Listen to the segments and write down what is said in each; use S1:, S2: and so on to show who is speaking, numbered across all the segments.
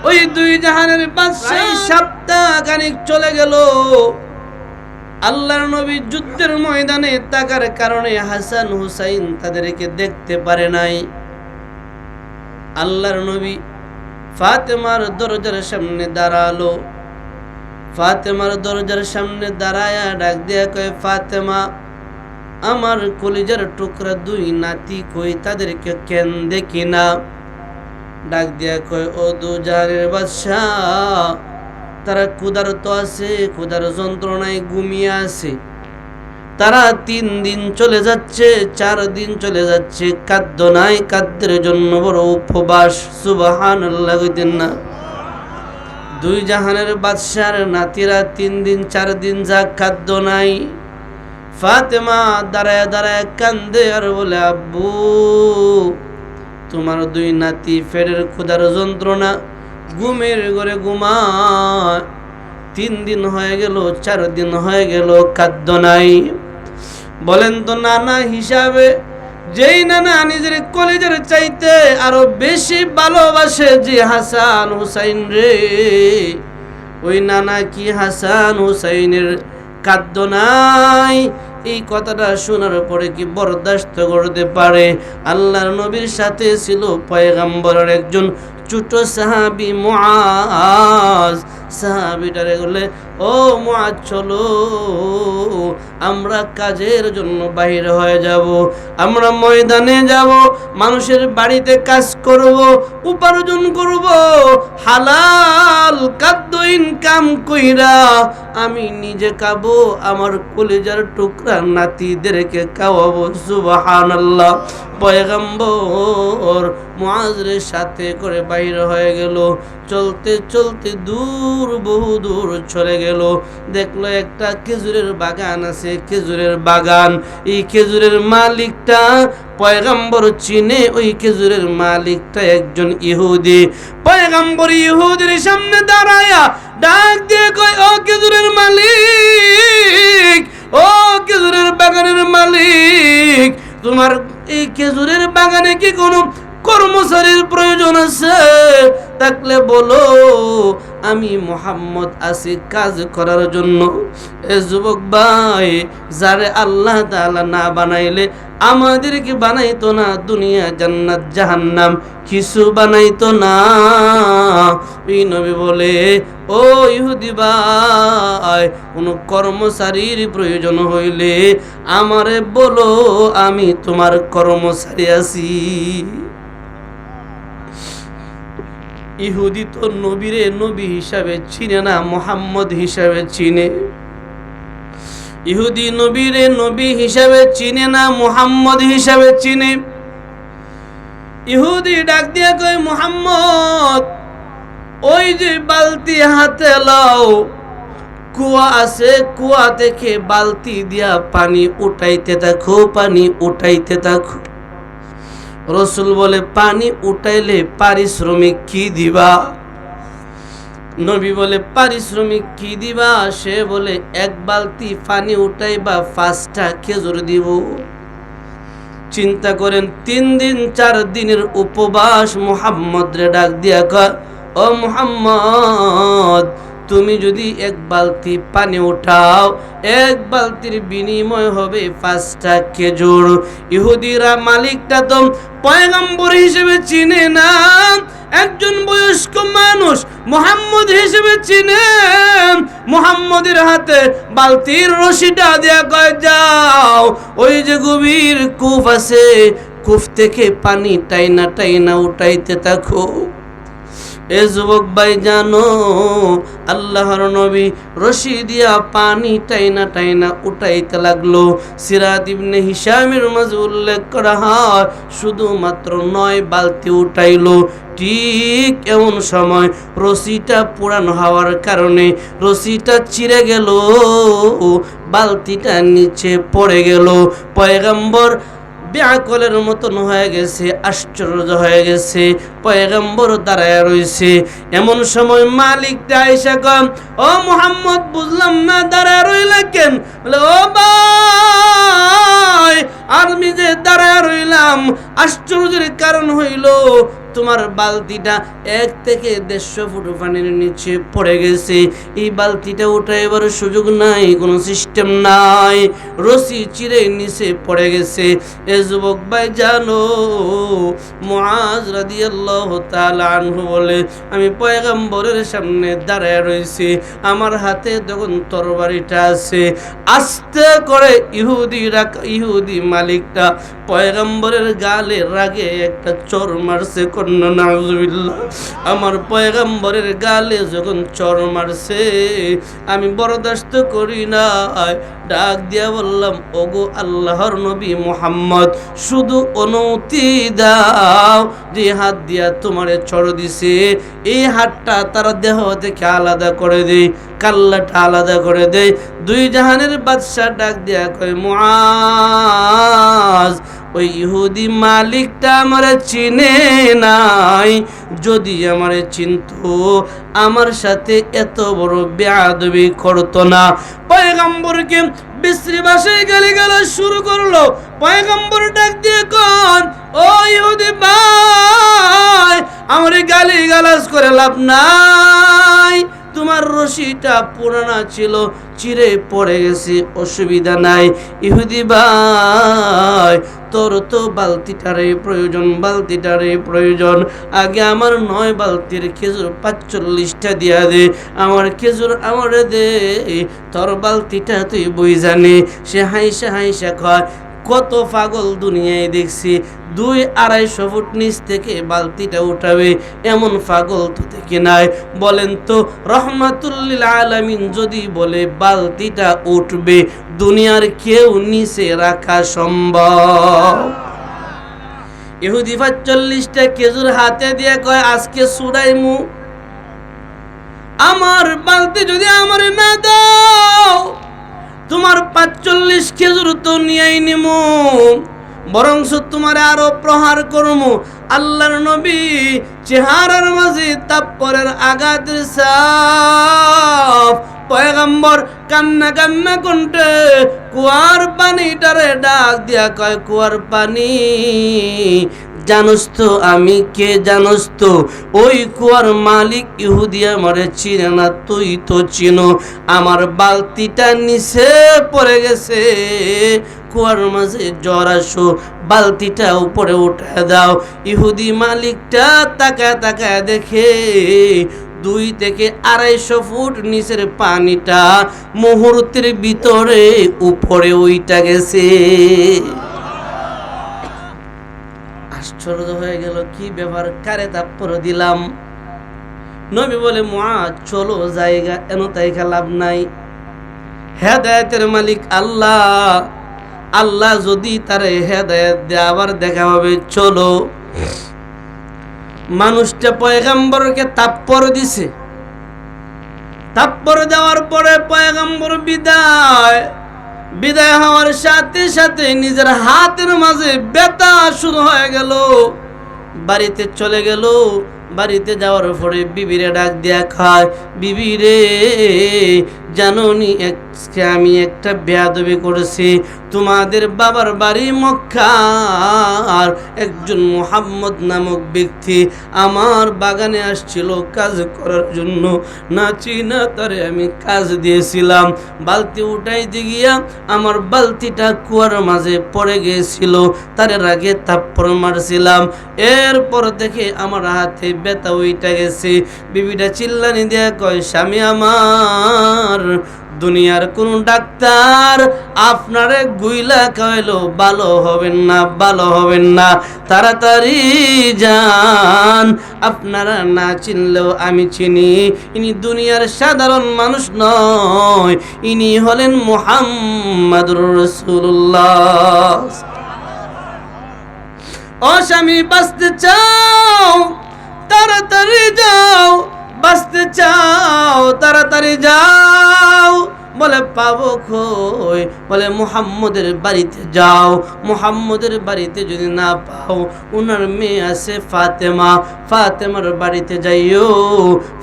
S1: ওই দুই জাহানের বাদশা সপ্তাহ খানিক চলে গেল। আল্লাহর নবী যুদ্ধের ময়দানে থাকার কারণে হাসান হুসাইন তাদেরকে দেখতে পারে নাই। আল্লাহর নবী ফাতেমার দরজার সামনে দাঁড়ালো। ফাতেমার দরজার সামনে দাঁড়ায়া ডাক দিয়া কয়, ফাতেমা, আমার কলিজার টুকরা দুই নাতি কই, তাদেরকে কেন দেখি না? ডাক দিয়া কয়, ও দুজাহানের বাদশাহ, তারা ক্ষুধার্ত আছে, ক্ষুধার যন্ত্রণায় ঘুমিয়ে আছে। তারা 3 দিন চলে যাচ্ছে, 4 দিন চলে যাচ্ছে, খাদ্য নাই, খাদ্যের জন্য বড় উপবাস। সুবহানাল্লাহ কইতেন না? দুই জাহানের বাদশার নাতিরা 3 দিন 4 দিন যা খাদ্য নাই। ফাতেমা দাঁড়ায় দাঁড়ায় কান্দে আর বলে, আব্বু, তোমার দুই নাতি ফেরের ক্ষুধার যন্ত্রণা, ঘুমের ঘরে ঘুমায়। 3 দিন হয়ে গেল, 4 দিন হয়ে গেল, খাদ্য নাই। বলেন তো, নানা হিসাবে যেই নানা নিজের কলেজের চাইতে আরো বেশি ভালোবাসে যে হাসান হুসাইন রে, ওই নানা কি হাসান হুসাইনের খাদ্য নাই? এই কথাটা শোনার পরে কি বরদাস্ত করতে পারে? আল্লাহর নবীর সাথে ছিল পয়গম্বরের একজন ছোট সাহাবী মুআজ। সাহাবীটারে বলে, ও মুআজ, চলো আমরা কাজের জন্য বাইরে হয়ে যাব, আমরা ময়দানে যাব, মানুষের বাড়িতে কাজ করব, উপার্জন করব, হালাল খাদ্য ইনকাম কইরা আমি নিজে খাবো, আমার কলিজার টুকরা নাতিদেরকে খাওয়াবো। সুবহানাল্লাহ। পয়গম্বর মুআজের সাথে করে বাইর হয়ে গেল। চলতে চলতে দূর, বহু দূর চলে গেল। দেখলো একটা খেজুরের বাগান আছে, খেজুরের বাগান। এই খেজুরের মালিকটা পয়গম্বর চিনে। ওই খেজুরের মালিকটা একজন ইহুদি। পয়গম্বর ইহুদির সামনে দাঁড়ায়া ডাক দিয়ে কয়, ও খেজুরের মালিক, ও খেজুরের বাগানের মালিক, তোমার এই খেজুরের বাগানে কি কোনো কর্মচারীর প্রয়োজন আছে? থাকলে বলো, আমি মুহাম্মদ আছি কাজ করার জন্য। এ যুবক ভাই, যারে আল্লাহ তাআলা না বানাইলে আমাদেরকে বানাইতো না, দুনিয়া জান্নাত জাহান্নাম কিছু বানাইতো না। এই নবী বলে, ও ইহুদি ভাই, কোনো কর্মচারীর প্রয়োজন হইলে আমারে বলো, আমি তোমার কর্মচারী আছি। ইহুদি তো নবীরে নবী হিসাবে চিনে না, মুহাম্মদ হিসাবে চিনে। ইহুদি নবীরে নবী হিসাবে চিনে না, মুহাম্মদ হিসাবে চিনে। ইহুদি ডাক দিয়া কয়, মুহাম্মদ, ওই যে বালতি হাতে লাও, কুয়া আছে, কুয়া থেকে বালতি দিয়া পানি উঠাইতে থাকো, পানি উঠাইতে থাকো। রসুল বলে, পানি উঠাইলে পারিশ্রমিক কি দিবা? নবী বলে, পারিশ্রমিক কি দিবা? সে বলে, 1 বালতি পানি উঠাইবা, 5টা খেজুর দিব। চিন্তা করেন, 3 দিন 4 দিনের উপবাস। মুহাম্মদ রে ডাক দিয়া কয়, ও মুহাম্মদ, তুমি যদি 1 বালতি পানি উঠাও, 1 বালতির বিনিময় হবে 5টা খেজুর। ইহুদিরা মালিকটা তো পয়গম্বর হিসেবে চিনে না, একজন বয়স্ক মানুষ মুহাম্মদ হিসেবে চিনে। মুহাম্মদের হাতে বালতির রশিটা দিয়া কয়, যাও, ওই যে গভীর কূপ আছে, কূপ থেকে পানি টাইনা টাইনা উঠাইতে থাকো। এ যুবক ভাই, জানো আল্লাহর নবী রশি দিয়া পানি টাইনা টাইনা উঠাইতে লাগলো। সিরাত ইবনে হিশামের মাঝে উল্লেখ করা হয়, শুধুমাত্র 9 বালতি উঠাইলো। ঠিক এমন সময় রশিটা পুরানো হওয়ার কারণে রশিটা চিরে গেল, বালতিটা নিচে পড়ে গেল। পয়গম্বর ব্যাকুলের মতন হয়ে গেছে, আশ্চর্য হয়ে গেছে। পয়গম্বর দাঁড়ায় রয়েছে। এমন সময় মালিকটা আইসা কয়, ও মুহাম্মদ, বুঝলাম না দাঁড়ায় রইলা কেন? বলে, ও ভাই, আমি যে দাঁড়ায় রইলাম, আশ্চর্যের কারণ হইল তোমার বালতিটা 1 থেকে 150 ফুট পানির নিচে পড়ে গেছে, এই বালতিটা উঠাইবার সুযোগ নাই, কোনো সিস্টেম নাই, রশি চিরে নিচে পড়ে গেছে। এ যুবক ভাই জানো, মুআজ রাদিয়াল্লাহু তাআলা আনহু বলে, আমি পয়গম্বরের সামনে দাঁড়ায় রয়েছি, আমার হাতে তখন তরবারিটা আছে। আস্তে করে ইহুদি মালিকটা পয়গম্বরের গালে রাগে একটা চর মারছে, কন্যা নাউজুবিল্লাহ। আমার পয়গম্বরের গালে যখন চর মারছে, আমি বরদাস্ত করি না, ডাক দিয়া বললাম, ওগো আল্লাহর নবী মুহাম্মদ, শুধু অনুমতি দাও, যে হাত দিয়া তোমারে চর দিছে এই হাতটা তারা দেহ থেকে আলাদা করে দেই, কাল্লাটা আলাদা করে দেয়। 2 জাহানের বাদশা ডাক দিয়া কয়, মুআজ, ওই ইহুদি মালিকটা আমারে চিনে নাই, যদি আমারে চিনতো আমার সাথে এত বড় বেয়াদবি করতো না। পয়গম্বরকে বিশ্রী ভাষায় গালিগালাজ শুরু করলো। পয়গম্বর ডাক দিয়ে কন, ও ইহুদি ভাই, আমারে গালিগালাজ করে লাভ নাই, তোমার রশিটা পুরানা ছিল, চিরে পড়ে গেছে, অসুবিধা নাই। ইহুদি ভাই, তোর তো বালতিটারে প্রয়োজন, আগে আমার 9 বালতির খেজুর 45টা দিয়া দে, আমার খেজুর আমারে দে, তোর বালতিটা তুই বই জানে। সে হাইসা কয়, কত পাগল দুনিয়ায় দেখছি, 2-250 ফুট নিচ থেকে বালতিটা উঠাবে, এমন পাগল তো দেখি নাই। বলেন তো, রহমাতুল লিল আলামিন যদি বলে বালতিটা উঠবে, দুনিয়ার কেউ নিচে রাখা সম্ভব? ইহুদি 45টা খেজুর হাতে দিয়ে কয়, আজকে সুরাইমু, আমার বালতি যদি আমারে না দাও, তোমার 45 খেজুর তো নিয়েই নিমু, বরংস তোমার আরো প্রহার করমু। আল্লাহর নবী চেহারার মাঝে তাপ্পরের আঘাতের ছাপ। পয়গম্বর কান্না কণ্ঠে কুয়ার পানিটারে ডাক দিয়া কয়, কুয়ার পানি, জানোস তো আমি কে? জানোস তো ওই কুয়ার মালিক ইহুদি আমারে চিনে না, তুই তো চিনো। আমার বালতিটা নিচে পড়ে গেছে, কুয়ার মাঝে জ্বর আসো, বালতিটা উপরে উঠে দাও। ইহুদি মালিকটা তাকায় দেখে 2 থেকে 250 ফুট নিচের পানিটা মুহূর্তের ভিতরে উপরে উইটা গেছে। আশ্চর্য হয়ে গেল, কি ব্যাপার, কারে তাপ্পর দিলাম? নবী বলে, মুআজ চলো জায়গা, এন তাই লাভ নাই, হেদায়েতের মালিক আল্লাহ যদি তারে হেদায়েত দেয় আবার দেখা হবে, চলো। মানুষটা পয়গম্বরকে তাপ্পর দিছে, তাপ্পর দেওয়ার পরে পয়গম্বর বিদায় হওয়ার সাথে সাথে নিজের হাতের মাঝে ব্যথা শুরু হয়ে গেল, বাড়িতে চলে গেল। বাড়িতে যাওয়ার পরে বিবিরে ডাক দিয়া খায়, বিবিরে, জানোনি আজকে আমি একটা বেয়াদবি করেছি, তোমাদের বাবার বাড়ি মক্কা, আর একজন মুহাম্মদ নামক ব্যক্তি আমার বাগানে আসছিল কাজ করার জন্য, না চিনা তারে আমি কাজ দিয়েছিলাম, বালতি উঠাইতে গিয়া আমার বালতিটা কুয়ার মাঝে পড়ে গিয়েছিল, তার আগে থাপ্পড় মারছিলাম, এরপর থেকে আমার হাতে ব্যথা উইটা গেছে। বিবিটা চিল্লানি দিয়া কয়, স্বামী আমার, দুনিয়ার কোন ডাক্তার আপনারে গুইলা কইলো ভালো হবেন না, তাড়াতাড়ি যান, আপনারা না চিনলেও আমি চিনি, ইনি দুনিয়ার সাধারণ মানুষ নয়, ইনি হলেন মুহাম্মাদুর রাসূলুল্লাহ। ও স্বামী, বাঁচতে চাও তাড়াতাড়ি যাও, বাঁচতে চাও তাড়াতাড়ি যাও, বলে পাবো কই? বলে মুহাম্মদের বাড়িতে যাও, মুহাম্মদের বাড়িতে যদি না পাও, উনার মেয়ে আছে ফাতেমা, ফাতেমার বাড়িতে যাইও,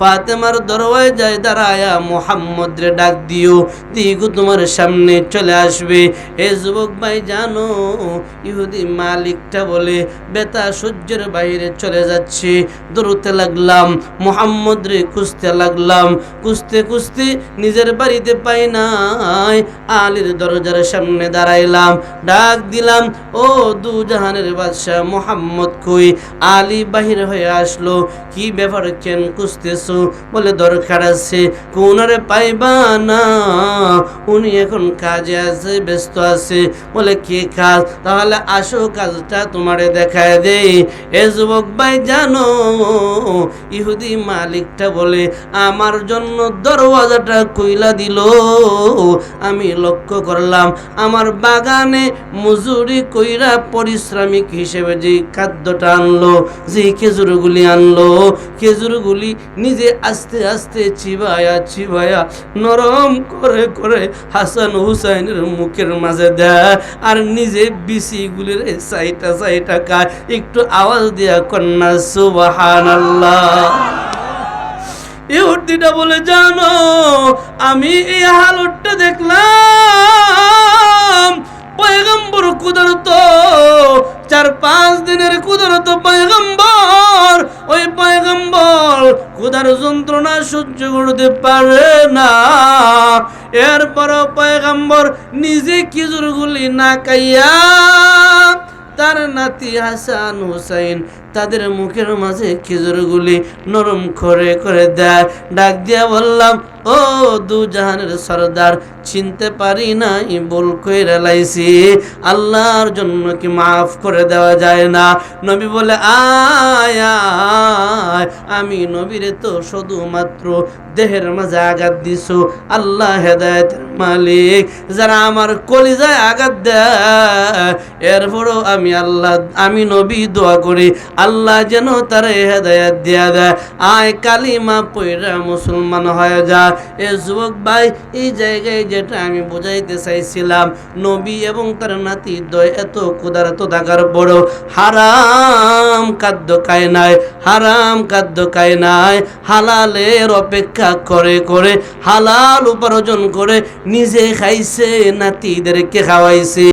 S1: ফাতেমার দরওয়ায় যাই দাঁড়ায়া মুহাম্মদরে ডাক দিও, দিগু তোমার সামনে চলে আসবে। এ যুবক ভাই জানো, ইহুদি মালিকটা বলে বেতা সহ্যের বাইরে চলে যাচ্ছে। দৌড়তে লাগলাম, মুহাম্মদ রে খুঁজতে লাগলাম, খুঁজতে খুঁজতে নিজের বাড়িতে পাই নাই, আলীর দরজার সামনে দাঁড়াইলাম, ডাক দিলাম, ও দু জাহানের বাদশাহ মুহাম্মদ কই? আলী বাহির হয়ে আসলো। কি ব্যাপার, কেন খুঁজতেছো? বলে দরকার আছে। কোনারে পাইবা না, উনি এখন কাজে আছে, ব্যস্ত আছে। বলে কি কাজ? তাহলে আসো কাজটা তোমারে দেখায় দেই। এ যুবক ভাই জানো, ইহুদি মালিকটা বলে আমার জন্য দরওয়াজাটা কইলা দিল। আমি লক্ষ্য করলাম আমার বাগানে মজুরি কইরা পরিশ্রমিক হিসেবে যে খাদ্যটা আনলো, যে খেজুরগুলি আনলো, খেজুরগুলি নিজে আস্তে আস্তে চিবায়া চিবায়া নরম করে করে হাসান হুসাইনের মুখের মাঝে দেয়, আর নিজে বিসিগুলির সাইটা সাইটা খায়। একটু আওয়াজ দিয়া কন্যা সুবহানাল্লাহ। ইহুদিটা বলে জানো, আমি এই হালতটা দেখলাম, পয়গম্বর কুদরত, 4-5 দিনের কুদরত পয়গম্বর, ওই পয়গম্বর ক্ষুধার যন্ত্রণা সহ্য করতে পারে না। এরপরও পয়গম্বর নিজে খেজুরগুলি না খাইয়া তার নাতি হাসান হুসাইন তাদের মুখের মাঝে খেজুরগুলি নরম করে করে দেয়। ডাক দিয়া বললাম, ও দু জাহানের সরদার, চিনতে পারি নাই, ভুল কইরা লাইছি, আল্লাহর জন্য কি মাফ করে দেওয়া যায় না? নবী বলে, আয় আয়, আমি নবীরে তো শুধুমাত্র দেহের মাঝে আঘাত দিছো, আল্লাহ হেদায়েতের মালিক, যারা আমার কলিজায় আঘাত দেয়, এরপরও আমি নবী দোয়া করি আল্লাহ যেন তারে হেদায়েত দিয়া দেয়, আয় কালিমা পয়রা মুসলমান হয়ে যা। এ যুবক ভাই, এই জায়গায় যেটা আমি বোঝাইতে চাইছিলাম, নবী এবং তার নাতি দয় এত ক্ষুধার্ত থাকার বড় হারাম খাদ্য খায় নাই, হারাম খাদ্য খায় নাই, হালালের অপেক্ষা করে করে হালাল উপার্জন করে নিজে খাইছে, নাতিদেরকে খাওয়াইছে।